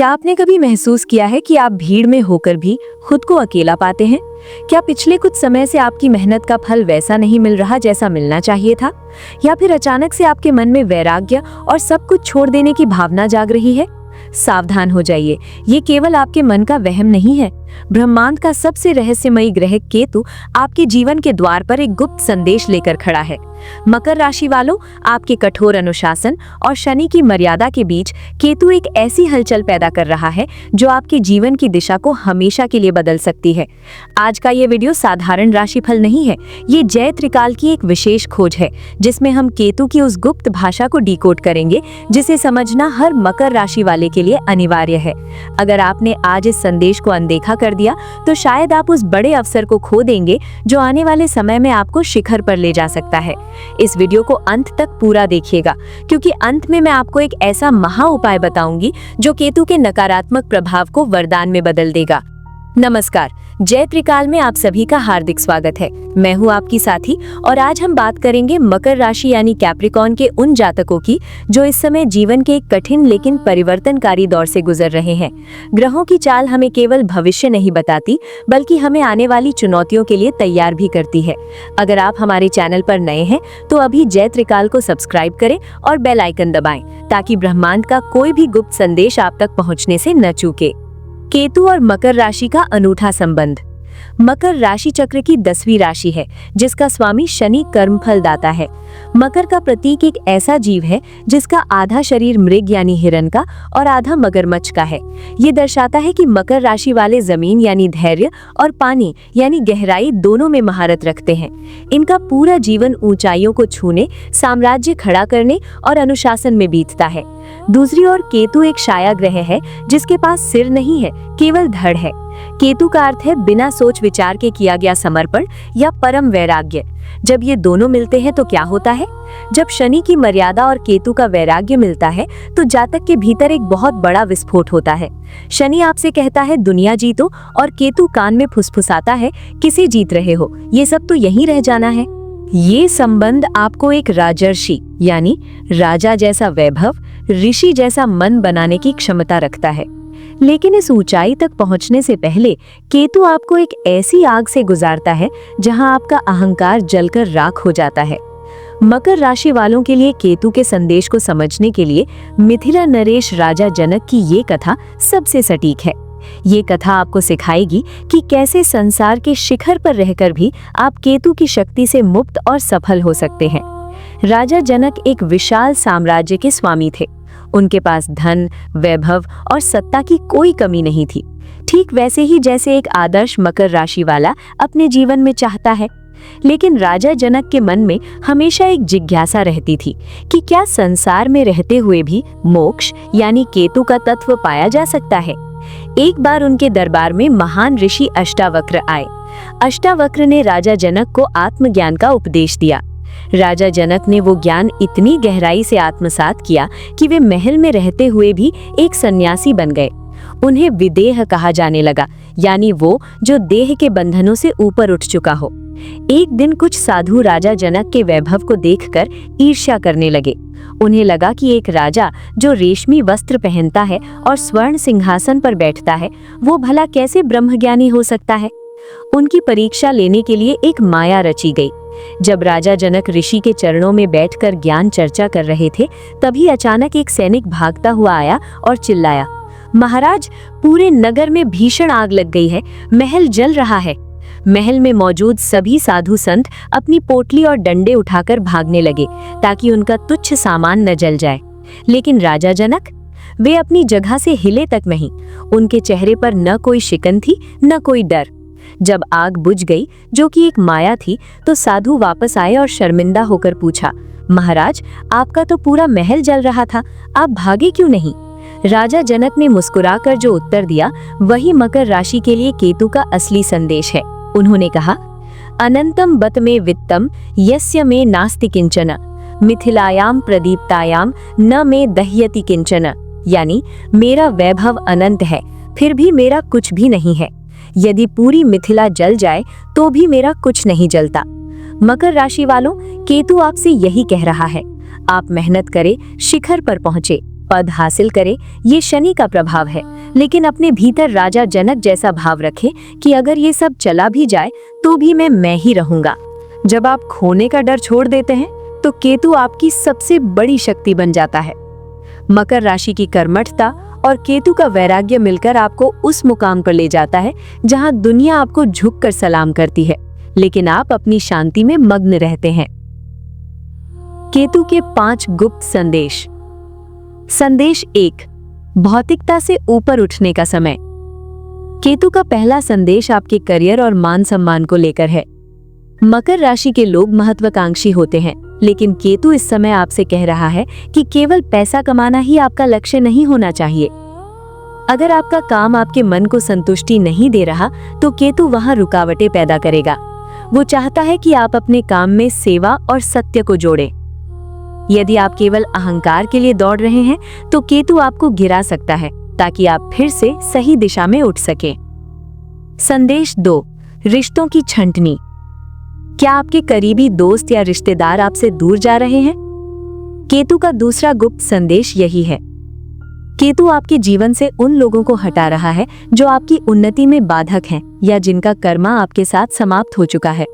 क्या आपने कभी महसूस किया है कि आप भीड़ में होकर भी खुद को अकेला पाते हैं? क्या पिछले कुछ समय से आपकी मेहनत का फल वैसा नहीं मिल रहा जैसा मिलना चाहिए था? या फिर अचानक से आपके मन में वैराग्य और सब कुछ छोड़ देने की भावना जाग रही है? सावधान हो जाइए, ये केवल आपके मन का वहम नहीं है। ब्रह्मांड का सबसे रहस्यमयी ग्रह केतु आपके जीवन के द्वार पर एक गुप्त संदेश लेकर खड़ा है। मकर राशि वालों, आपके कठोर अनुशासन और शनि की मर्यादा के बीच केतु एक ऐसी हलचल पैदा कर रहा है जो आपके जीवन की दिशा को हमेशा के लिए बदल सकती है। आज का ये वीडियो साधारण राशिफल नहीं है, ये जय त्रिकाल की एक विशेष खोज है जिसमें हम केतु की उस गुप्त भाषा को डिकोड करेंगे जिसे समझना हर मकर राशि वाले के लिए अनिवार्य है। अगर आपने आज इस संदेश को अनदेखा कर दिया तो शायद आप उस बड़े अवसर को खो देंगे जो आने वाले समय में आपको शिखर पर ले जा सकता है। इस वीडियो को अंत तक पूरा देखिएगा क्योंकि अंत में मैं आपको एक ऐसा महा उपाय बताऊंगी जो केतु के नकारात्मक प्रभाव को वरदान में बदल देगा। नमस्कार, जय त्रिकाल में आप सभी का हार्दिक स्वागत है। मैं हूं आपकी साथी और आज हम बात करेंगे मकर राशि यानी कैप्रिकॉर्न के उन जातकों की जो इस समय जीवन के एक कठिन लेकिन परिवर्तनकारी दौर से गुजर रहे हैं। ग्रहों की चाल हमें केवल भविष्य नहीं बताती बल्कि हमें आने वाली चुनौतियों के लिए तैयार भी करती है। अगर आप हमारे चैनल पर नए हैं तो अभी जय त्रिकाल को सब्सक्राइब करें और बेल आइकन दबाएं ताकि ब्रह्मांड का कोई भी गुप्त संदेश आप तक पहुंचने से न चूके। केतु और मकर राशि का अनूठा संबंध। मकर राशि चक्र की 10वीं राशि है जिसका स्वामी शनि कर्मफल दाता है। मकर का प्रतीक एक ऐसा जीव है जिसका आधा शरीर मृग यानी हिरण का और आधा मगरमच्छ का है। ये दर्शाता है कि मकर राशि वाले जमीन यानी धैर्य और पानी यानी गहराई दोनों में महारत रखते हैं। इनका पूरा जीवन ऊंचाइयों को छूने, साम्राज्य खड़ा करने और अनुशासन में बीतता है। दूसरी ओर केतु एक छाया ग्रह है जिसके पास सिर नहीं है, केवल धड़ है। केतु का अर्थ है बिना सोच विचार के किया गया समर्पण या परम वैराग्य। जब ये दोनों मिलते हैं तो क्या होता है? जब शनि की मर्यादा और केतु का वैराग्य मिलता है तो जातक के भीतर एक बहुत बड़ा विस्फोट होता है। शनि आपसे कहता है दुनिया जीतो और केतु कान में फुसफुसाता है किसे जीत रहे हो, ये सब तो यहीं रह जाना है। ये संबंध आपको एक राजर्षि यानी राजा जैसा वैभव, ऋषि जैसा मन बनाने की क्षमता रखता है। लेकिन इस ऊंचाई तक पहुंचने से पहले केतु आपको एक ऐसी आग से गुजारता है जहां आपका अहंकार जलकर राख हो जाता है। मकर राशि वालों के लिए केतु के संदेश को समझने के लिए मिथिला नरेश राजा जनक की ये कथा सबसे सटीक है। ये कथा आपको सिखाएगी कि कैसे संसार के शिखर पर रहकर भी आप केतु की शक्ति से मुक्त और सफल हो सकते हैं। राजा जनक एक विशाल साम्राज्य के स्वामी थे। उनके पास धन, वैभव और सत्ता की कोई कमी नहीं थी, ठीक वैसे ही जैसे एक आदर्श मकर राशि वाला अपने जीवन में चाहता है। लेकिन राजा जनक के मन में हमेशा एक जिज्ञासा रहती थी कि क्या संसार में रहते हुए भी मोक्ष यानी केतु का तत्व पाया जा सकता है। एक बार उनके दरबार में महान ऋषि अष्टावक्र आए। अष्टावक्र ने राजा जनक को आत्मज्ञान का उपदेश दिया। राजा जनक ने वो ज्ञान इतनी गहराई से आत्मसात किया कि वे महल में रहते हुए भी एक सन्यासी बन गए। उन्हें विदेह कहा जाने लगा, यानी वो जो देह के बंधनों से ऊपर उठ चुका हो। एक दिन कुछ साधु राजा जनक के वैभव को देखकर ईर्ष्या करने लगे। उन्हें लगा कि एक राजा जो रेशमी वस्त्र पहनता है और स्वर्ण सिंहासन पर बैठता है, वो भला कैसे ब्रह्मज्ञानी हो सकता है। उनकी परीक्षा लेने के लिए एक माया रची गई। जब राजा जनक ऋषि के चरणों में बैठकर ज्ञान चर्चा कर रहे थे, तभी अचानक एक सैनिक भागता हुआ आया और चिल्लाया, महाराज, पूरे नगर में भीषण आग लग गई है, महल जल रहा है। महल में मौजूद सभी साधु संत अपनी पोटली और डंडे उठाकर भागने लगे ताकि उनका तुच्छ सामान न जल जाए। लेकिन राजा जनक, वे अपनी जगह से हिले तक नहीं। उनके चेहरे पर न कोई शिकन थी न कोई डर। जब आग बुझ गई, जो कि एक माया थी, तो साधु वापस आए और शर्मिंदा होकर पूछा, महाराज, आपका तो पूरा महल जल रहा था, आप भागे क्यों नहीं? राजा जनक ने मुस्कुराकर जो उत्तर दिया वही मकर राशि के लिए केतु का असली संदेश है। उन्होंने कहा, अनंतम बत में वित्तम यस्य में नास्ति किंचन, मिथिलायाम प्रदीप्तायाम न में दह्यति किंचन। यानी मेरा वैभव अनंत है, फिर भी मेरा कुछ भी नहीं है। यदि पूरी मिथिला जल जाए तो भी मेरा कुछ नहीं जलता। मकर राशि वालों, केतु आपसे यही कह रहा है, आप मेहनत करें, शिखर पर पहुंचे पद हासिल करे, ये शनि का प्रभाव है, लेकिन अपने भीतर राजा जनक जैसा भाव रखे कि अगर ये सब चला भी जाए तो भी मैं ही रहूंगा। जब आप खोने का डर छोड़ देते हैं तो केतु आपकी सबसे बड़ी शक्ति बन जाता है। मकर राशि की कर्मठता और केतु का वैराग्य मिलकर आपको उस मुकाम पर ले जाता है जहां दुनिया आपको झुककर सलाम करती है, लेकिन आप अपनी शांति में मग्न रहते हैं। केतु के 5 गुप्त संदेश। संदेश 1, भौतिकता से ऊपर उठने का समय। केतु का पहला संदेश आपके करियर और मान सम्मान को लेकर है। मकर राशि के लोग महत्वाकांक्षी होते हैं, लेकिन केतु इस समय आपसे कह रहा है कि केवल पैसा कमाना ही आपका लक्ष्य नहीं होना चाहिए। अगर आपका काम आपके मन को संतुष्टि नहीं दे रहा तो केतु वहां रुकावटें पैदा करेगा। वो चाहता है कि आप अपने काम में सेवा और सत्य को जोड़ें। यदि आप केवल अहंकार के लिए दौड़ रहे हैं तो केतु आपको गिरा सकता है ताकि आप फिर से सही दिशा में उठ सकें। संदेश 2, रिश्तों की छंटनी। क्या आपके करीबी दोस्त या रिश्तेदार आपसे दूर जा रहे हैं? केतु का दूसरा गुप्त संदेश यही है। केतु आपके जीवन से उन लोगों को हटा रहा है जो आपकी उन्नति में बाधक हैं या जिनका कर्मा आपके साथ समाप्त हो चुका है।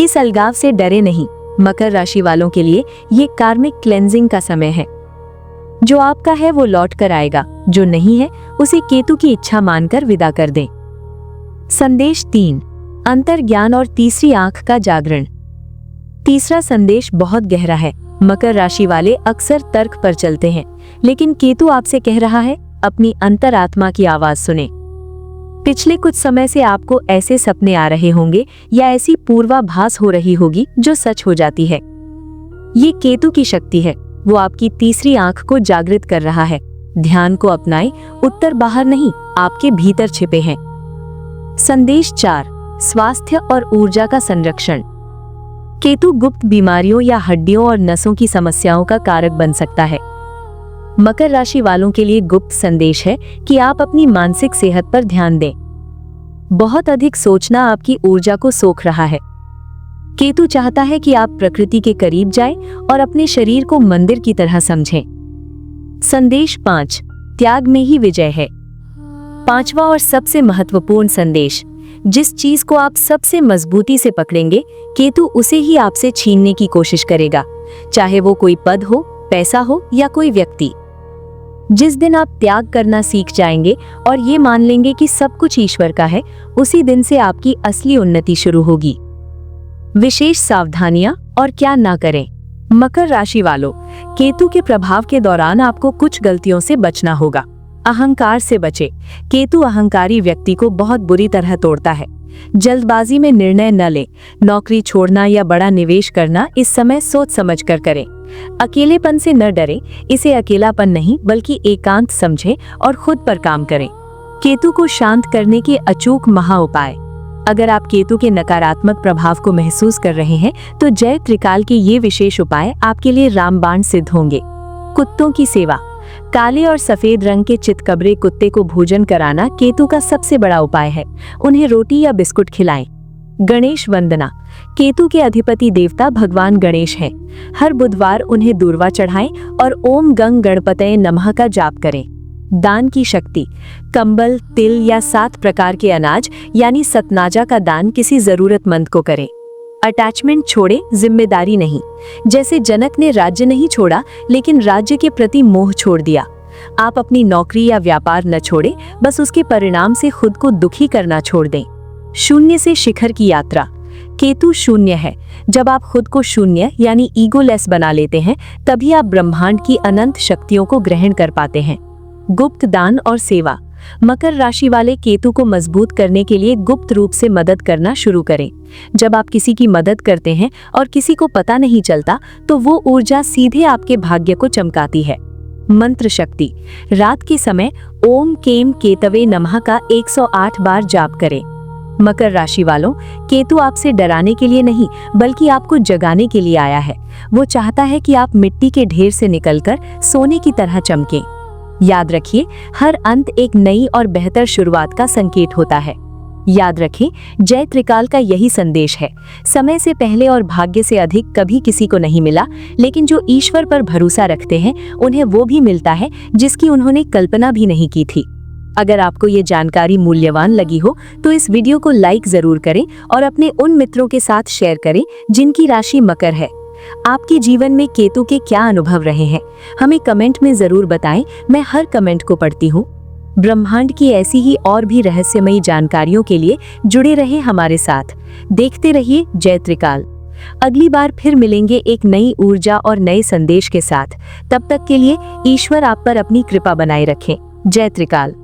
इस अलगाव से डरे नहीं। मकर राशि वालों के लिए ये कार्मिक क्लेंजिंग का समय है। जो आपका है वो लौट कर आएगा, जो नहीं है उसे केतु की इच्छा मानकर विदा कर दें। संदेश 3, अंतर्ज्ञान और तीसरी आंख का जागरण। तीसरा संदेश बहुत गहरा है। मकर राशि वाले अक्सर तर्क पर चलते हैं, लेकिन केतु आपसे कह रहा है अपनी अंतरात्मा की आवाज सुने। पिछले कुछ समय से आपको ऐसे सपने आ रहे होंगे या ऐसी पूर्वाभास हो रही होगी जो सच हो जाती है। ये केतु की शक्ति है। वो आपकी तीसरी आंख को जागृत कर रहा है। ध्यान को अपनाएं, उत्तर बाहर नहीं आपके भीतर छिपे हैं। संदेश 4, स्वास्थ्य और ऊर्जा का संरक्षण। केतु गुप्त बीमारियों या हड्डियों और नसों की समस्याओं का कारक बन सकता है। मकर राशि वालों के लिए गुप्त संदेश है कि आप अपनी मानसिक सेहत पर ध्यान दें। बहुत अधिक सोचना आपकी ऊर्जा को सोख रहा है। केतु चाहता है कि आप प्रकृति के करीब जाएं और अपने शरीर को मंदिर की तरह समझें। संदेश 5, त्याग में ही विजय है। पांचवा और सबसे महत्वपूर्ण संदेश, जिस चीज को आप सबसे मजबूती से पकड़ेंगे केतु उसे ही आपसे छीनने की कोशिश करेगा, चाहे वो कोई पद हो, पैसा हो या कोई व्यक्ति। जिस दिन आप त्याग करना सीख जाएंगे और ये मान लेंगे कि सब कुछ ईश्वर का है, उसी दिन से आपकी असली उन्नति शुरू होगी। विशेष सावधानियां और क्या ना करें। मकर राशि वालों, केतु के प्रभाव के दौरान आपको कुछ गलतियों से बचना होगा। अहंकार से बचे। केतु अहंकारी व्यक्ति को बहुत बुरी तरह तोड़ता है। जल्दबाजी में निर्णय न ले। नौकरी छोड़ना या बड़ा निवेश करना इस समय सोच समझ कर करें। अकेलेपन से न डरें, इसे अकेलापन नहीं बल्कि एकांत समझें और खुद पर काम करें। केतु को शांत करने के अचूक महा उपाय। अगर आप केतु के नकारात्मक प्रभाव को महसूस कर रहे हैं तो जय त्रिकाल के ये विशेष उपाय आपके लिए रामबाण सिद्ध होंगे। कुत्तों की सेवा। काले और सफेद रंग के चितकबरे कुत्ते को भोजन कराना केतु का सबसे बड़ा उपाय है। उन्हें रोटी या बिस्कुट खिलाएं। गणेश वंदना। केतु के अधिपति देवता भगवान गणेश हैं। हर बुधवार उन्हें दूर्वा चढ़ाएं और ओम गंग गणपतये नमः का जाप करें। दान की शक्ति। कंबल, तिल या 7 प्रकार के अनाज यानी सतनाजा का दान किसी जरूरतमंद को करें। अटैचमेंट छोड़े, जिम्मेदारी नहीं। जैसे जनक ने राज्य नहीं छोड़ा लेकिन राज्य के प्रति मोह छोड़ दिया। आप अपनी नौकरी या व्यापार न छोड़े, बस उसके परिणाम से खुद को दुखी करना छोड़ दें। शून्य से शिखर की यात्रा। केतु शून्य है। जब आप खुद को शून्य यानी ईगोलेस बना लेते हैं तभी आप ब्रह्मांड की अनंत शक्तियों को ग्रहण कर पाते हैं। गुप्त दान और सेवा। मकर राशि वाले केतु को मजबूत करने के लिए गुप्त रूप से मदद करना शुरू करें। जब आप किसी की मदद करते हैं और किसी को पता नहीं चलता तो वो ऊर्जा सीधे आपके भाग्य को चमकाती है। मंत्र शक्ति। रात के समय ओम केम केतवे नमः का 108 बार जाप करें। मकर राशि वालों, केतु आपसे डराने के लिए नहीं बल्कि आपको जगाने के लिए आया है। वो चाहता है कि आप मिट्टी के ढेर से निकलकर सोने की तरह चमकें। याद रखिए, हर अंत एक नई और बेहतर शुरुआत का संकेत होता है। याद रखें, जय त्रिकाल का यही संदेश है। समय से पहले और भाग्य से अधिक कभी किसी को नहीं मिला, लेकिन जो ईश्वर पर भरोसा रखते हैं उन्हें वो भी मिलता है जिसकी उन्होंने कल्पना भी नहीं की थी। अगर आपको ये जानकारी मूल्यवान लगी हो तो इस वीडियो को लाइक जरूर करें और अपने उन मित्रों के साथ शेयर करें जिनकी राशि मकर है। आपके जीवन में केतु के क्या अनुभव रहे हैं, हमें कमेंट में जरूर बताएं। मैं हर कमेंट को पढ़ती हूँ। ब्रह्मांड की ऐसी ही और भी रहस्यमयी जानकारियों के लिए जुड़े रहे हमारे साथ। देखते रहिए जय त्रिकाल। अगली बार फिर मिलेंगे एक नई ऊर्जा और नए संदेश के साथ। तब तक के लिए ईश्वर आप पर अपनी कृपा बनाए रखें। जय त्रिकाल।